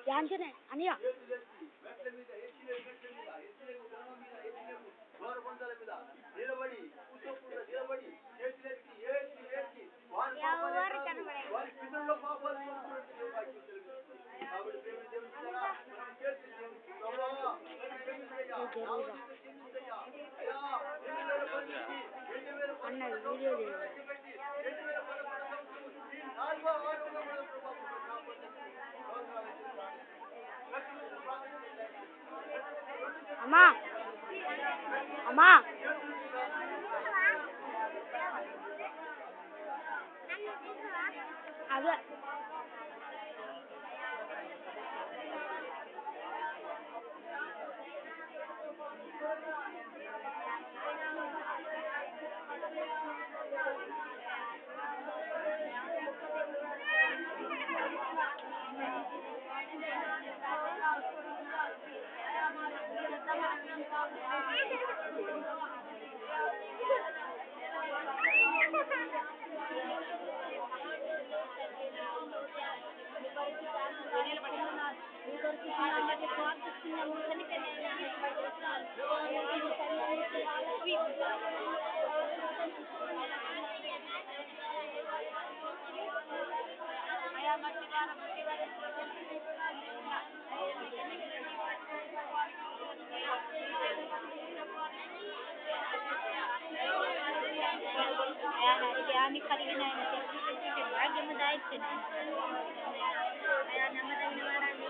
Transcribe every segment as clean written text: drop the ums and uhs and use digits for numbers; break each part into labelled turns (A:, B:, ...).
A: యాంజనే అనియా అన్న వీడియో అమ్మా అమ్మా అదే kami kanina lagi madait din. Kaya namatay na marami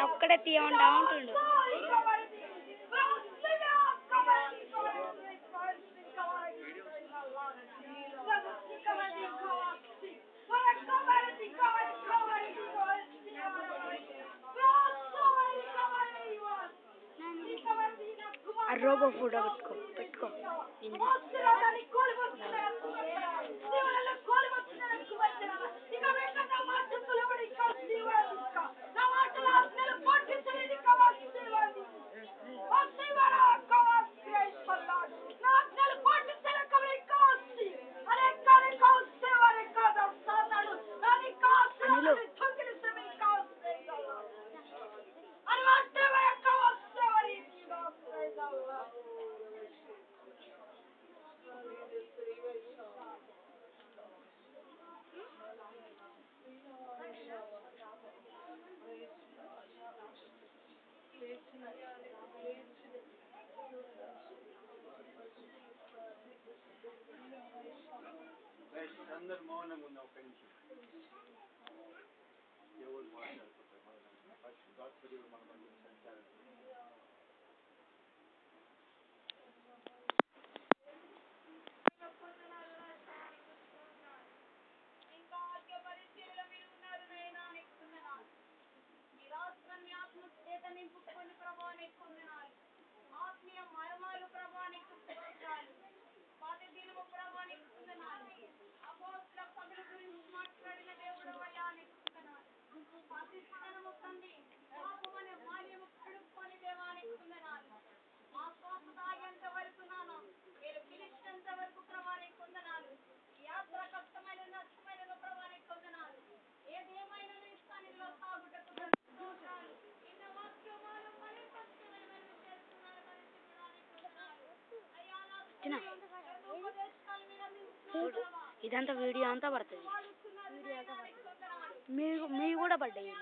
A: ఒక్కడే తీయమంటా ఉంటుండు. ఆ రోబో ఫోటో పెట్టుకో
B: అందరు మౌనంగా ఉన్న ఒక్క నిమిషం ఎవరు మాట్లాడుకుంటారు పరిశుద్ధాత్మదేవుడు మన మధ్య సంచారం
A: నింపుకొని ప్రభావానికి పొందినారు ఆత్మీయ మర్మాలు ప్రభావానికి పాత దినము ప్రభావానికి పొందినారు అపోస్తుల పనుల గురించి మాట్లాడిన దేవుడు వయానికి పొందినారు అతిష్ఠానము పొంది పాపమనే మాల్యము కడుక్కొని దేవానికి పొందినారు మా శ్వాస తాగేంత వరకు నాను మీరు పిలిచేంత వరకు ప్రభావానికి పొందినారు యాత్ర కష్టమైన నష్టమైన ప్రభావానికి పొందినారు ఏదేమైనా నీ సన్నిధిలో సాగుటకు ఇదంతా వీడియో అంతా పడుతుంది మీ కూడా పడ్డాయి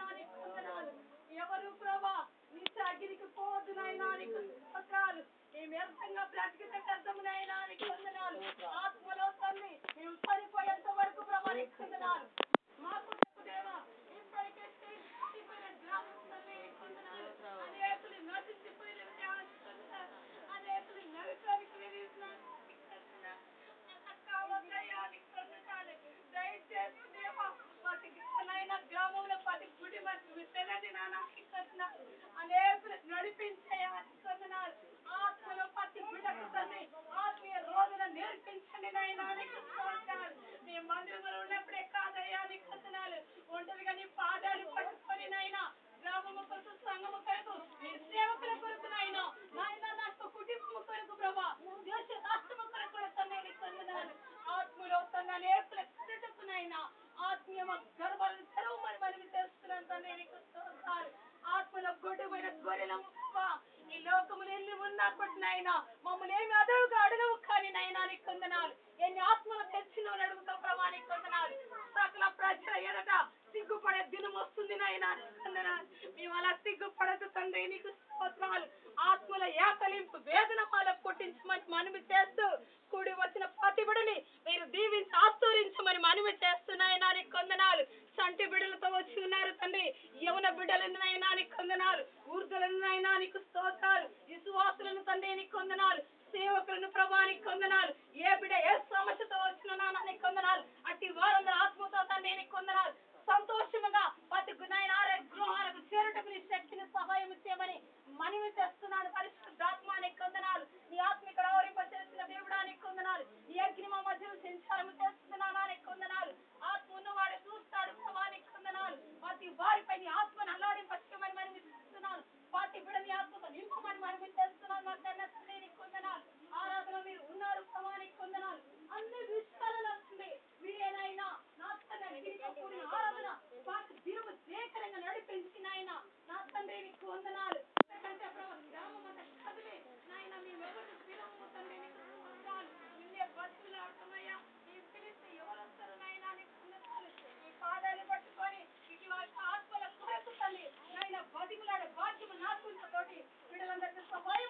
A: ఇలా ఎవరు ప్రభా నీ అగ్నికి పోవద్దునైనా నీకు స్తోత్రాలు మేము వ్యర్థంగా బ్రతికితే అర్థమునైనా నీకు వందనాలు ఆత్మలో తల్లి మేము పడిపోయేంత వరకు ప్రభా నీకు వందనాలు మాకు దేవా ఇప్పటికే గ్రామం తల్లి నీకు వందనాలు అనేకులు నశించిపోయిన అనేకులు నరకానికి దయచేసి దేవా మాకు గ్రామంలో పది గుడి అనేకులు నడిపించేయాలి ఆత్మలో ప్రతి బిడ్డకు తండ్రి ఆత్మీయ రోజున నేర్పించండి నాయనా మీ మందిరంలో ఉన్నప్పుడే కాదయ్యా నీకు వందనాలు ఒంటరిగా నీ పాదాలు పట్టుకొని నాయనా గ్రామము కొరకు సంఘము కొరకు నీ సేవకుల కొరకు నాయనా నాకు కుటుంబము కొరకు ప్రభా దేశ రాష్ట్రము కొరకు తండ్రి నీకు వందనాలు ఆత్మలో తన అనేకుల నాయనా ఆత్మీయ గర్భాలను తెరవమని మనం చేస్తున్నాను తండ్రి నీకు స్తోత్రాలు ఆత్మలో గొడ్డుమైన గొర్రెల ఈ లోకములు ఎన్ని ఉన్నప్పటి నాయనా మమ్మల్ని ఏమి అడుగుగా అడగవు కానీ నైనా నీకు వందనాలు ఎన్ని ఆత్మలు తెచ్చినని అడుగుతావు ప్రభా నీకు వందనాలు సకల ప్రజల ఎదుట సిగ్గుపడే దినం వస్తుంది నాయనా వందనాలు మేము అలా సిగ్గుపడదు తండ్రి నీకు స్తోత్రాలు ఆత్మల ఏకలింపు వేదన మాల పుట్టించమని మనవి చేస్తూ కూడి వచ్చిన ప్రతిబడిని బిడ్డలందరికీ సహాయం